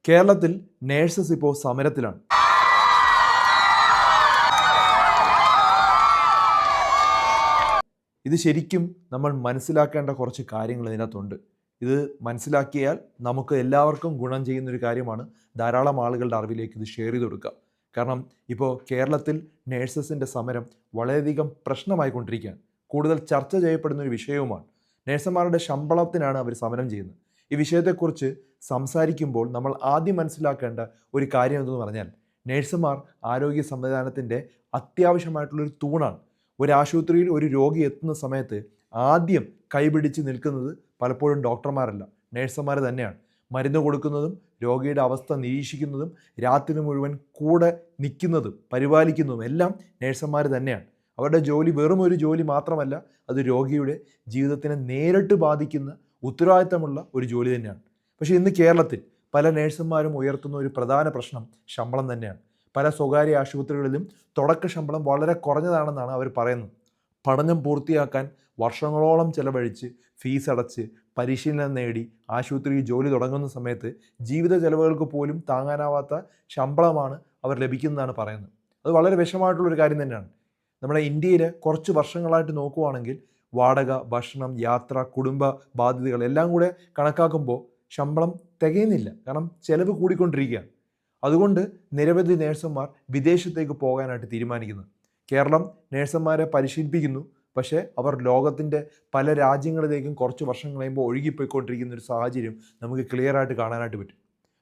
കേരളത്തിൽ നേഴ്സസ് ഇപ്പോൾ സമരത്തിലാണ്. ഇത് ശരിക്കും നമ്മൾ മനസ്സിലാക്കേണ്ട കുറച്ച് കാര്യങ്ങൾ ഇതിനകത്തുണ്ട്. ഇത് മനസ്സിലാക്കിയാൽ നമുക്ക് എല്ലാവർക്കും ഗുണം ചെയ്യുന്നൊരു കാര്യമാണ്. ധാരാളം ആളുകളുടെ അറിവിലേക്ക് ഇത് ഷെയർ ചെയ്ത് കൊടുക്കുക. കാരണം ഇപ്പോൾ കേരളത്തിൽ നേഴ്സസിൻ്റെ സമരം വളരെയധികം പ്രശ്നമായിക്കൊണ്ടിരിക്കുകയാണ്. കൂടുതൽ ചർച്ച ചെയ്യപ്പെടുന്ന ഒരു വിഷയവുമാണ്. നേഴ്സുമാരുടെ ശമ്പളത്തിനാണ് അവർ സമരം ചെയ്യുന്നത്. ഈ വിഷയത്തെക്കുറിച്ച് സംസാരിക്കുമ്പോൾ നമ്മൾ ആദ്യം മനസ്സിലാക്കേണ്ട ഒരു കാര്യം എന്തെന്ന് പറഞ്ഞാൽ, നേഴ്സുമാർ ആരോഗ്യ സംവിധാനത്തിൻ്റെ അത്യാവശ്യമായിട്ടുള്ളൊരു തൂണാണ്. ഒരു ആശുപത്രിയിൽ ഒരു രോഗി എത്തുന്ന സമയത്ത് ആദ്യം കൈപിടിച്ച് നിൽക്കുന്നത് പലപ്പോഴും ഡോക്ടർമാരല്ല, നേഴ്സുമാർ തന്നെയാണ്. മരുന്ന് കൊടുക്കുന്നതും രോഗിയുടെ അവസ്ഥ നിരീക്ഷിക്കുന്നതും രാത്രി മുഴുവൻ കൂടെ നിൽക്കുന്നതും പരിപാലിക്കുന്നതും എല്ലാം നേഴ്സുമാർ തന്നെയാണ്. അവരുടെ ജോലി വെറും ഒരു ജോലി മാത്രമല്ല, അത് രോഗിയുടെ ജീവിതത്തിനെ നേരിട്ട് ബാധിക്കുന്ന ഉത്തരവാദിത്തമുള്ള ഒരു ജോലി തന്നെയാണ്. പക്ഷേ ഇന്ന് കേരളത്തിൽ പല നേഴ്സുമാരും ഉയർത്തുന്ന ഒരു പ്രധാന പ്രശ്നം ശമ്പളം തന്നെയാണ്. പല സ്വകാര്യ ആശുപത്രികളിലും തുടക്ക ശമ്പളം വളരെ കുറഞ്ഞതാണെന്നാണ് അവർ പറയുന്നത്. പഠനം പൂർത്തിയാക്കാൻ വർഷങ്ങളോളം ചെലവഴിച്ച് ഫീസ് അടച്ച് പരിശീലനം നേടി ആശുപത്രിയിൽ ജോലി തുടങ്ങുന്ന സമയത്ത് ജീവിത ചെലവുകൾക്ക് പോലും താങ്ങാനാവാത്ത ശമ്പളമാണ് അവർ ലഭിക്കുന്നതാണ് പറയുന്നത്. അത് വളരെ വിഷമമായിട്ടുള്ളൊരു കാര്യം തന്നെയാണ്. നമ്മുടെ ഇന്ത്യയിൽ കുറച്ച് വർഷങ്ങളായിട്ട് നോക്കുവാണെങ്കിൽ വാടക, ഭക്ഷണം, യാത്ര, കുടുംബ ബാധ്യതകൾ എല്ലാം കൂടെ കണക്കാക്കുമ്പോൾ ശമ്പളം തികയുന്നില്ല. കാരണം ചെലവ് കൂടിക്കൊണ്ടിരിക്കുകയാണ്. അതുകൊണ്ട് നിരവധി നേഴ്സുമാർ വിദേശത്തേക്ക് പോകാനായിട്ട് തീരുമാനിക്കുന്നു. കേരളം നേഴ്സുമാരെ പരിശീലിപ്പിക്കുന്നു, പക്ഷേ അവർ ലോകത്തിൻ്റെ പല രാജ്യങ്ങളിലേക്കും കുറച്ച് വർഷം കഴിയുമ്പോൾ ഒഴുകിപ്പോയിക്കൊണ്ടിരിക്കുന്ന ഒരു സാഹചര്യം നമുക്ക് ക്ലിയറായിട്ട് കാണാനായിട്ട് പറ്റും.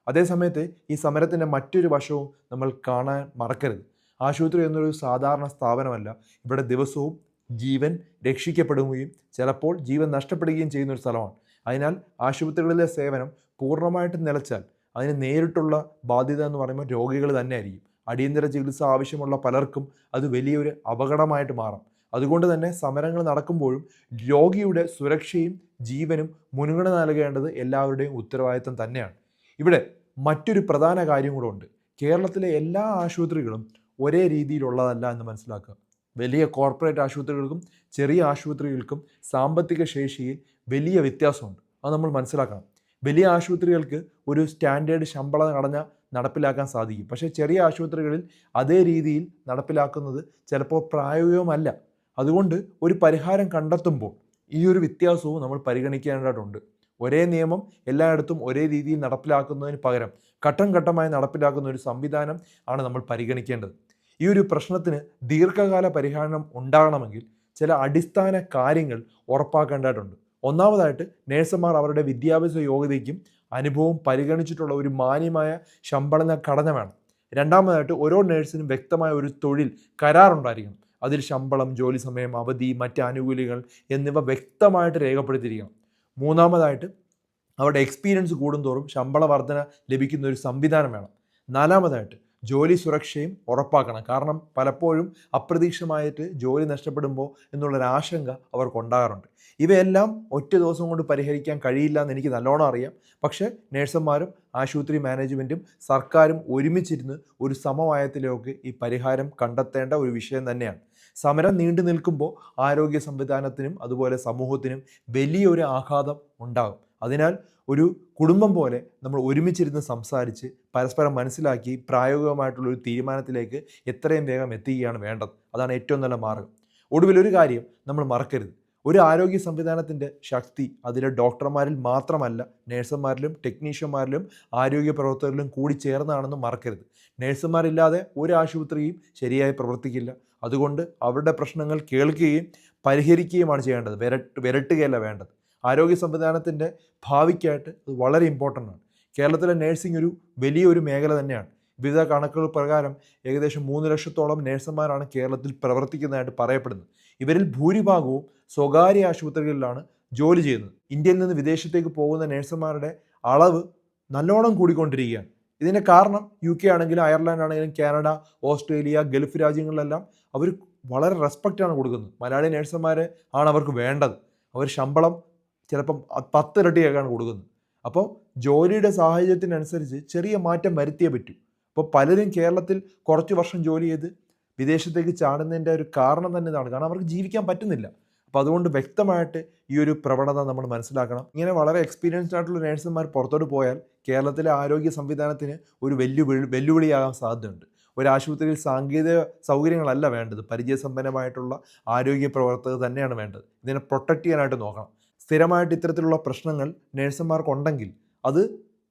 അതേസമയത്ത് ഈ സമരത്തിൻ്റെ മറ്റൊരു വശവും നമ്മൾ കാണാൻ മറക്കരുത്. ആശുപത്രി എന്നൊരു സാധാരണ സ്ഥാപനമല്ല. ഇവിടെ ദിവസവും ജീവൻ രക്ഷിക്കപ്പെടുകയും ചിലപ്പോൾ ജീവൻ നഷ്ടപ്പെടുകയും ചെയ്യുന്ന ഒരു സ്ഥലമാണ്. അതിനാൽ ആശുപത്രികളിലെ സേവനം പൂർണ്ണമായിട്ടും നിലച്ചാൽ അതിന് നേരിട്ടുള്ള ബാധ്യത എന്ന് പറയുമ്പോൾ രോഗികൾ തന്നെ ആയിരിക്കും. അടിയന്തര ചികിത്സ ആവശ്യമുള്ള പലർക്കും അത് വലിയൊരു അപകടമായിട്ട് മാറാം. അതുകൊണ്ട് തന്നെ സമരങ്ങൾ നടക്കുമ്പോഴും രോഗിയുടെ സുരക്ഷയും ജീവനും മുൻഗണന നൽകേണ്ടത് എല്ലാവരുടെയും ഉത്തരവാദിത്തം തന്നെയാണ്. ഇവിടെ മറ്റൊരു പ്രധാന കാര്യം കൂടെ ഉണ്ട്. കേരളത്തിലെ എല്ലാ ആശുപത്രികളും ഒരേ രീതിയിലുള്ളതല്ല എന്ന് മനസ്സിലാക്കുക. വലിയ കോർപ്പറേറ്റ് ആശുപത്രികൾക്കും ചെറിയ ആശുപത്രികൾക്കും സാമ്പത്തിക ശേഷിയിൽ വലിയ വ്യത്യാസമുണ്ട്. അത് നമ്മൾ മനസ്സിലാക്കണം. വലിയ ആശുപത്രികൾക്ക് ഒരു സ്റ്റാൻഡേർഡ് ശമ്പള ഘടന നടപ്പിലാക്കാൻ സാധിക്കും. പക്ഷേ ചെറിയ ആശുപത്രികളിൽ അതേ രീതിയിൽ നടപ്പിലാക്കുന്നത് ചിലപ്പോൾ പ്രായോഗികമല്ല. അതുകൊണ്ട് ഒരു പരിഹാരം കണ്ടെത്തുമ്പോൾ ഈ ഒരു വ്യത്യാസവും നമ്മൾ പരിഗണിക്കേണ്ടതായിട്ടുണ്ട്. ഒരേ നിയമം എല്ലായിടത്തും ഒരേ രീതിയിൽ നടപ്പിലാക്കുന്നതിന് പകരം ഘട്ടം ഘട്ടമായി നടപ്പിലാക്കുന്ന ഒരു സംവിധാനം ആണ് നമ്മൾ പരിഗണിക്കേണ്ടത്. ഈ ഒരു പ്രശ്നത്തിന് ദീർഘകാല പരിഹാരം ഉണ്ടാകണമെങ്കിൽ ചില അടിസ്ഥാന കാര്യങ്ങൾ ഉറപ്പാക്കേണ്ടതായിട്ടുണ്ട്. ഒന്നാമതായിട്ട് നേഴ്സുമാർ അവരുടെ വിദ്യാഭ്യാസ യോഗ്യതയ്ക്കും അനുഭവവും പരിഗണിച്ചിട്ടുള്ള ഒരു മാന്യമായ ശമ്പള ഘടന വേണം. രണ്ടാമതായിട്ട് ഓരോ നേഴ്സിനും വ്യക്തമായ ഒരു തൊഴിൽ കരാറുണ്ടായിരിക്കണം. അതിൽ ശമ്പളം, ജോലി സമയം, അവധി, മറ്റ് ആനുകൂല്യങ്ങൾ എന്നിവ വ്യക്തമായിട്ട് രേഖപ്പെടുത്തിയിരിക്കണം. മൂന്നാമതായിട്ട് അവരുടെ എക്സ്പീരിയൻസ് കൂടുന്തോറും ശമ്പള വർധന ലഭിക്കുന്ന ഒരു സംവിധാനം വേണം. നാലാമതായിട്ട് ജോലി സുരക്ഷയും ഉറപ്പാക്കണം. കാരണം പലപ്പോഴും അപ്രതീക്ഷിതമായിട്ട് ജോലി നഷ്ടപ്പെടുമ്പോൾ എന്നുള്ളൊരാശങ്ക അവർക്കുണ്ടാകാറുണ്ട്. ഇവയെല്ലാം ഒറ്റ ദിവസം കൊണ്ട് പരിഹരിക്കാൻ കഴിയില്ല എന്ന് എനിക്ക് നല്ലോണം അറിയാം. പക്ഷേ നേഴ്സുമാരും ആശുപത്രി മാനേജ്മെൻറ്റും സർക്കാരും ഒരുമിച്ചിരുന്ന് ഒരു സമവായത്തിലേക്ക് ഈ പരിഹാരം കണ്ടെത്തേണ്ട ഒരു വിഷയം തന്നെയാണ്. സമരം നീണ്ടു നിൽക്കുമ്പോൾ ആരോഗ്യ സംവിധാനത്തിനും അതുപോലെ സമൂഹത്തിനും വലിയൊരു ആഘാതം ഉണ്ടാകും. അതിനാൽ ഒരു കുടുംബം പോലെ നമ്മൾ ഒരുമിച്ചിരുന്ന് സംസാരിച്ച് പരസ്പരം മനസ്സിലാക്കി പ്രായോഗികമായിട്ടുള്ളൊരു തീരുമാനത്തിലേക്ക് എത്രയും വേഗം എത്തുകയാണ് വേണ്ടത്. അതാണ് ഏറ്റവും നല്ല മാർഗം. ഒടുവിലൊരു കാര്യം നമ്മൾ മറക്കരുത്. ഒരു ആരോഗ്യ സംവിധാനത്തിൻ്റെ ശക്തി അതിലെ ഡോക്ടർമാരിൽ മാത്രമല്ല, നേഴ്സുമാരിലും ടെക്നീഷ്യന്മാരിലും ആരോഗ്യ പ്രവർത്തകരിലും കൂടി ചേർന്നാണെന്ന് മറക്കരുത്. നേഴ്സുമാരില്ലാതെ ഒരു ആശുപത്രിയും ശരിയായി പ്രവർത്തിക്കില്ല. അതുകൊണ്ട് അവരുടെ പ്രശ്നങ്ങൾ കേൾക്കുകയും പരിഹരിക്കുകയുമാണ് ചെയ്യേണ്ടത്, വിരട്ടുകയല്ല വേണ്ടത്. ആരോഗ്യ സംവിധാനത്തിൻ്റെ ഭാവിക്കായിട്ട് അത് വളരെ ഇമ്പോർട്ടൻ്റ് ആണ്. കേരളത്തിലെ നേഴ്സിംഗ് ഒരു വലിയൊരു മേഖല തന്നെയാണ്. വിവിധ കണക്കുകൾ പ്രകാരം ഏകദേശം 3 ലക്ഷത്തോളം നേഴ്സുമാരാണ് കേരളത്തിൽ പ്രവർത്തിക്കുന്നതായിട്ട് പറയപ്പെടുന്നത്. ഇവരിൽ ഭൂരിഭാഗവും സ്വകാര്യ ആശുപത്രികളിലാണ് ജോലി ചെയ്യുന്നത്. ഇന്ത്യയിൽ നിന്ന് വിദേശത്തേക്ക് പോകുന്ന നേഴ്സുമാരുടെ അളവ് നല്ലോണം കൂടിക്കൊണ്ടിരിക്കുകയാണ്. ഇതിൻ്റെ കാരണം UK ആണെങ്കിലും അയർലാൻഡ് ആണെങ്കിലും കാനഡ, ഓസ്ട്രേലിയ, ഗൾഫ് രാജ്യങ്ങളിലെല്ലാം അവർ വളരെ റെസ്പെക്റ്റാണ് കൊടുക്കുന്നത്. മലയാളി നേഴ്സുമാരെ ആണ് അവർക്ക് വേണ്ടത്. അവർ ശമ്പളം ചിലപ്പം 10 ഇരട്ടിയൊക്കെയാണ് കൊടുക്കുന്നത്. അപ്പോൾ ജോലിയുടെ സാഹചര്യത്തിനനുസരിച്ച് ചെറിയ മാറ്റം വരുത്തിയേ പറ്റൂ. അപ്പോൾ പലരും കേരളത്തിൽ കുറച്ച് വർഷം ജോലി ചെയ്ത് വിദേശത്തേക്ക് ചാടുന്നതിൻ്റെ ഒരു കാരണം തന്നെ ഇതാണ്. കാരണം അവർക്ക് ജീവിക്കാൻ പറ്റുന്നില്ല. അപ്പോൾ അതുകൊണ്ട് വ്യക്തമായിട്ട് ഈ ഒരു പ്രവണത നമ്മൾ മനസ്സിലാക്കണം. ഇങ്ങനെ വളരെ എക്സ്പീരിയൻസ്ഡ് ആയിട്ടുള്ള നേഴ്സുമാർ പുറത്തോട്ട് പോയാൽ കേരളത്തിലെ ആരോഗ്യ സംവിധാനത്തിന് ഒരു വെല്ലുവിളിയാകാൻ സാധ്യതയുണ്ട്. ഒരു ആശുപത്രിയിൽ സാങ്കേതിക സൗകര്യങ്ങളല്ല വേണ്ടത്, പരിചയസമ്പന്നമായിട്ടുള്ള ആരോഗ്യ പ്രവർത്തകർ തന്നെയാണ് വേണ്ടത്. ഇതിനെ പ്രൊട്ടക്റ്റ് ചെയ്യാനായിട്ട് നോക്കണം. സ്ഥിരമായിട്ട് ഇത്തരത്തിലുള്ള പ്രശ്നങ്ങൾ നേഴ്സുമാർക്കുണ്ടെങ്കിൽ അത്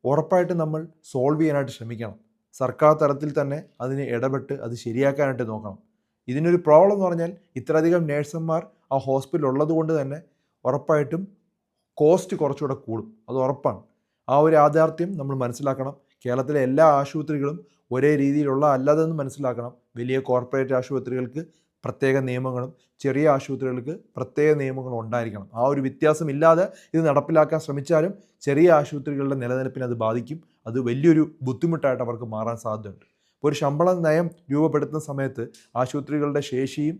ഉറപ്പായിട്ടും നമ്മൾ സോൾവ് ചെയ്യാനായിട്ട് ശ്രമിക്കണം. സർക്കാർ തലത്തിൽ തന്നെ അതിന് ഇടപെട്ട് അത് ശരിയാക്കാനായിട്ട് നോക്കണം. ഇതിനൊരു പ്രോബ്ലം എന്ന് പറഞ്ഞാൽ ഇത്രയധികം നേഴ്സുമാർ ആ ഹോസ്പിറ്റലിൽ ഉള്ളത് കൊണ്ട് തന്നെ ഉറപ്പായിട്ടും കോസ്റ്റ് കുറച്ചുകൂടെ കൂടും, അത് ഉറപ്പാണ്. ആ ഒരു യാഥാർത്ഥ്യം നമ്മൾ മനസ്സിലാക്കണം. കേരളത്തിലെ എല്ലാ ആശുപത്രികളും ഒരേ രീതിയിലുള്ള അല്ലാതെന്ന് മനസ്സിലാക്കണം. വലിയ കോർപ്പറേറ്റ് ആശുപത്രികൾക്ക് പ്രത്യേക നിയമങ്ങളും ചെറിയ ആശുപത്രികൾക്ക് പ്രത്യേക നിയമങ്ങളും ഉണ്ടായിരിക്കണം. ആ ഒരു വ്യത്യാസമില്ലാതെ ഇത് നടപ്പിലാക്കാൻ ശ്രമിച്ചാലും ചെറിയ ആശുപത്രികളുടെ നിലനിൽപ്പിനെ അത് ബാധിക്കും. അത് വലിയൊരു ബുദ്ധിമുട്ടായിട്ട് അവർക്ക് മാറാൻ സാധ്യതയുണ്ട്. ഇപ്പോൾ ഒരു ശമ്പള നയം രൂപപ്പെടുത്തുന്ന സമയത്ത് ആശുപത്രികളുടെ ശേഷിയും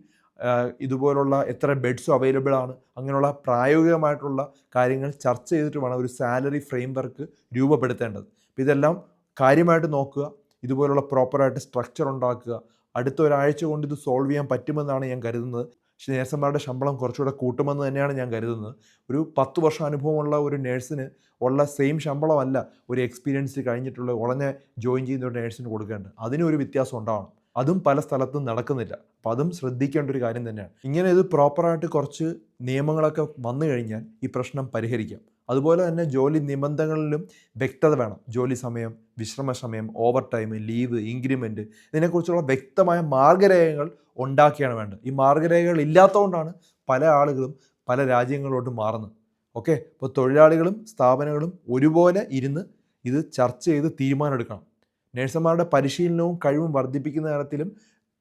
ഇതുപോലുള്ള എത്ര ബെഡ്സും അവൈലബിൾ ആണ്, അങ്ങനെയുള്ള പ്രായോഗികമായിട്ടുള്ള കാര്യങ്ങൾ ചർച്ച ചെയ്തിട്ട് വേണം ഒരു സാലറി ഫ്രെയിം വർക്ക് രൂപപ്പെടുത്തേണ്ടത്. അപ്പോൾ ഇതെല്ലാം കാര്യമായിട്ട് നോക്കുക, ഇതുപോലുള്ള പ്രോപ്പറായിട്ട് സ്ട്രക്ചർ ഉണ്ടാക്കുക. അടുത്ത ഒരാഴ്ച കൊണ്ട് ഇത് സോൾവ് ചെയ്യാൻ പറ്റുമെന്നാണ് ഞാൻ കരുതുന്നത്. നേഴ്സുമാരുടെ ശമ്പളം കുറച്ചുകൂടെ കൂട്ടുമെന്ന് തന്നെയാണ് ഞാൻ കരുതുന്നത്. ഒരു 10 വർഷം അനുഭവമുള്ള ഒരു നേഴ്സിന് ഉള്ള സെയിം ശമ്പളമല്ല ഒരു എക്സ്പീരിയൻസ് കഴിഞ്ഞിട്ടുള്ള ഉടനെ ജോയിൻ ചെയ്യുന്ന ഒരു നേഴ്സിന് കൊടുക്കേണ്ടത്. അതിനൊരു വ്യത്യാസം ഉണ്ടാവണം. അതും പല സ്ഥലത്തും നടക്കുന്നില്ല. അപ്പോൾ അതും ശ്രദ്ധിക്കേണ്ട ഒരു കാര്യം തന്നെയാണ്. ഇങ്ങനെ ഇത് പ്രോപ്പറായിട്ട് കുറച്ച് നിയമങ്ങളൊക്കെ വന്നു കഴിഞ്ഞാൽ ഈ പ്രശ്നം പരിഹരിക്കാം. അതുപോലെ തന്നെ ജോലി നിബന്ധനകളിലും വ്യക്തത വേണം. ജോലി സമയം, വിശ്രമ സമയം, ഓവർ ടൈം, ലീവ്, ഇൻക്രിമെൻറ്റ്, ഇതിനെക്കുറിച്ചുള്ള വ്യക്തമായ മാർഗ്ഗരേഖകൾ ഉണ്ടാക്കിയാണ് വേണ്ടത്. ഈ മാർഗ്ഗരേഖകൾ ഇല്ലാത്തതുകൊണ്ടാണ് പല ആളുകളും പല രാജ്യങ്ങളിലോട്ട് മാറുന്നത്. ഓക്കെ, അപ്പോൾ തൊഴിലാളികളും സ്ഥാപനങ്ങളും ഒരുപോലെ ഇരുന്ന് ഇത് ചർച്ച ചെയ്ത് തീരുമാനമെടുക്കണം. നേഴ്സുമാരുടെ പരിശീലനവും കഴിവും വർദ്ധിപ്പിക്കുന്ന തരത്തിലും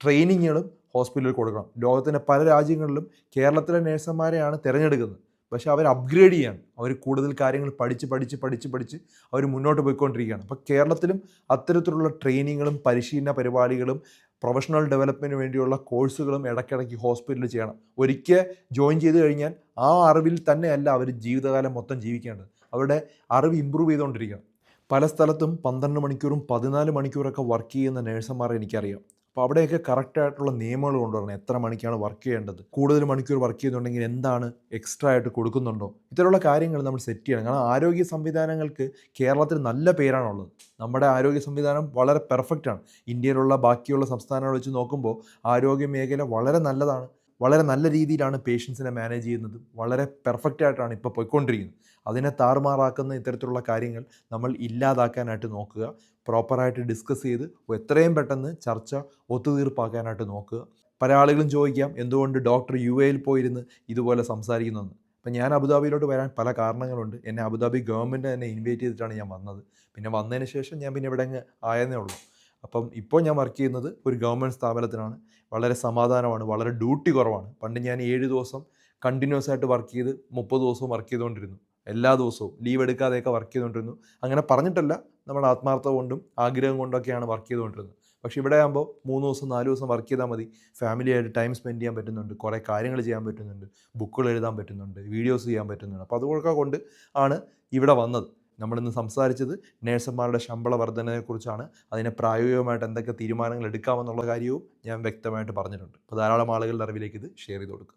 ട്രെയിനിങ്ങുകളും ഹോസ്പിറ്റലിൽ കൊടുക്കണം. ലോകത്തിൻ്റെ പല രാജ്യങ്ങളിലും കേരളത്തിലെ നേഴ്സുമാരെയാണ് തിരഞ്ഞെടുക്കുന്നത്. പക്ഷേ അവർ അപ്ഗ്രേഡ് ചെയ്യാണ്, അവർ കൂടുതൽ കാര്യങ്ങൾ പഠിച്ച് അവർ മുന്നോട്ട് പോയിക്കൊണ്ടിരിക്കുകയാണ്. അപ്പോൾ കേരളത്തിലും അത്തരത്തിലുള്ള ട്രെയിനിങ്ങുകളും പരിശീലന പരിപാടികളും പ്രൊഫഷണൽ ഡെവലപ്മെൻറ്റിന് വേണ്ടിയുള്ള കോഴ്സുകളും ഇടയ്ക്കിടയ്ക്ക് ഹോസ്പിറ്റലിൽ ചെയ്യണം. ഒരിക്കൽ ജോയിൻ ചെയ്ത് കഴിഞ്ഞാൽ ആ അറിവിൽ തന്നെയല്ല അവർ ജീവിതകാലം മൊത്തം ജീവിക്കേണ്ടത്. അവരുടെ അറിവ് ഇമ്പ്രൂവ് ചെയ്തുകൊണ്ടിരിക്കണം. പല സ്ഥലത്തും 12 മണിക്കൂറും 14 മണിക്കൂറൊക്കെ വർക്ക് ചെയ്യുന്ന നേഴ്സുമാരെ എനിക്കറിയാം. അപ്പോൾ അവിടെയൊക്കെ കറക്റ്റായിട്ടുള്ള നിയമങ്ങൾ കൊണ്ടുവരണം. എത്ര മണിക്കാണ് വർക്ക് ചെയ്യേണ്ടത്, കൂടുതൽ മണിക്കൂർ വർക്ക് ചെയ്യുന്നുണ്ടെങ്കിൽ എന്താണ് എക്സ്ട്രാ ആയിട്ട് കൊടുക്കുന്നുണ്ടോ, ഇത്തരമുള്ള കാര്യങ്ങൾ നമ്മൾ സെറ്റ് ചെയ്യണം. കാരണം ആരോഗ്യ സംവിധാനങ്ങൾക്ക് കേരളത്തിൽ നല്ല പേരാണുള്ളത്. നമ്മുടെ ആരോഗ്യ സംവിധാനം വളരെ പെർഫെക്റ്റാണ്. ഇന്ത്യയിലുള്ള ബാക്കിയുള്ള സംസ്ഥാനങ്ങൾ വെച്ച് നോക്കുമ്പോൾ ആരോഗ്യ മേഖല വളരെ നല്ലതാണ്. വളരെ നല്ല രീതിയിലാണ് പേഷ്യൻസിനെ മാനേജ് ചെയ്യുന്നത്. വളരെ പെർഫെക്റ്റായിട്ടാണ് ഇപ്പോൾ പോയിക്കൊണ്ടിരിക്കുന്നത്. അതിനെ താറുമാറാക്കുന്ന ഇത്തരത്തിലുള്ള കാര്യങ്ങൾ നമ്മൾ ഇല്ലാതാക്കാനായിട്ട് നോക്കുക. പ്രോപ്പറായിട്ട് ഡിസ്കസ് ചെയ്ത് എത്രയും പെട്ടെന്ന് ചർച്ച ഒത്തുതീർപ്പാക്കാനായിട്ട് നോക്കുക. പല ആളുകളും ചോദിക്കാം, എന്തുകൊണ്ട് ഡോക്ടർ UAE പോയിരുന്ന് ഇതുപോലെ സംസാരിക്കുന്നതെന്ന്. അപ്പം ഞാൻ അബുദാബിയിലോട്ട് വരാൻ പല കാരണങ്ങളുണ്ട്. എന്നെ അബുദാബി ഗവൺമെൻറ് തന്നെ ഇൻവൈറ്റ് ചെയ്തിട്ടാണ് ഞാൻ വന്നത്. പിന്നെ വന്നതിന് ശേഷം ഞാൻ പിന്നെ ഇവിടെ അങ്ങ് ആയെന്നേ ഉള്ളൂ. അപ്പം ഇപ്പോൾ ഞാൻ വർക്ക് ചെയ്യുന്നത് ഒരു ഗവൺമെൻറ് സ്ഥാപനത്തിലാണ്. വളരെ സമാധാനമാണ്, വളരെ ഡ്യൂട്ടി കുറവാണ്. പണ്ട് ഞാൻ 7 ദിവസം കണ്ടിന്യൂസ് ആയിട്ട് വർക്ക് ചെയ്ത് 30 ദിവസവും വർക്ക് ചെയ്തുകൊണ്ടിരുന്നു. എല്ലാ ദിവസവും ലീവ് എടുക്കാതെയൊക്കെ വർക്ക് ചെയ്തുകൊണ്ടിരുന്നു. അങ്ങനെ പറഞ്ഞിട്ടല്ല, നമ്മുടെ ആത്മാർത്ഥത കൊണ്ടും ആഗ്രഹം കൊണ്ടൊക്കെയാണ് വർക്ക് ചെയ്തുകൊണ്ടിരുന്നത്. പക്ഷേ ഇവിടെ ആകുമ്പോൾ 3 ദിവസം 4 ദിവസം വർക്ക് ചെയ്താൽ മതി. ഫാമിലിയായിട്ട് ടൈം സ്പെൻഡ് ചെയ്യാൻ പറ്റുന്നുണ്ട്, കുറേ കാര്യങ്ങൾ ചെയ്യാൻ പറ്റുന്നുണ്ട്, ബുക്കുകൾ എഴുതാൻ പറ്റുന്നുണ്ട്, വീഡിയോസ് ചെയ്യാൻ പറ്റുന്നുണ്ട്. അപ്പോൾ അതുകൊണ്ടൊക്കെ കൊണ്ട് ആണ് ഇവിടെ വന്നത്. നമ്മളിന്ന് സംസാരിച്ചത് നേഴ്സുമാരുടെ ശമ്പള വർധനയെക്കുറിച്ചാണ്. അതിനെ പ്രായോഗികമായിട്ട് എന്തൊക്കെ തീരുമാനങ്ങൾ എടുക്കാമെന്നുള്ള കാര്യവും ഞാൻ വ്യക്തമായിട്ട് പറഞ്ഞിട്ടുണ്ട്. അപ്പോൾ ധാരാളം ആളുകളുടെ അറിവിലേക്ക് ഇത് ഷെയർ ചെയ്ത് കൊടുക്കുക.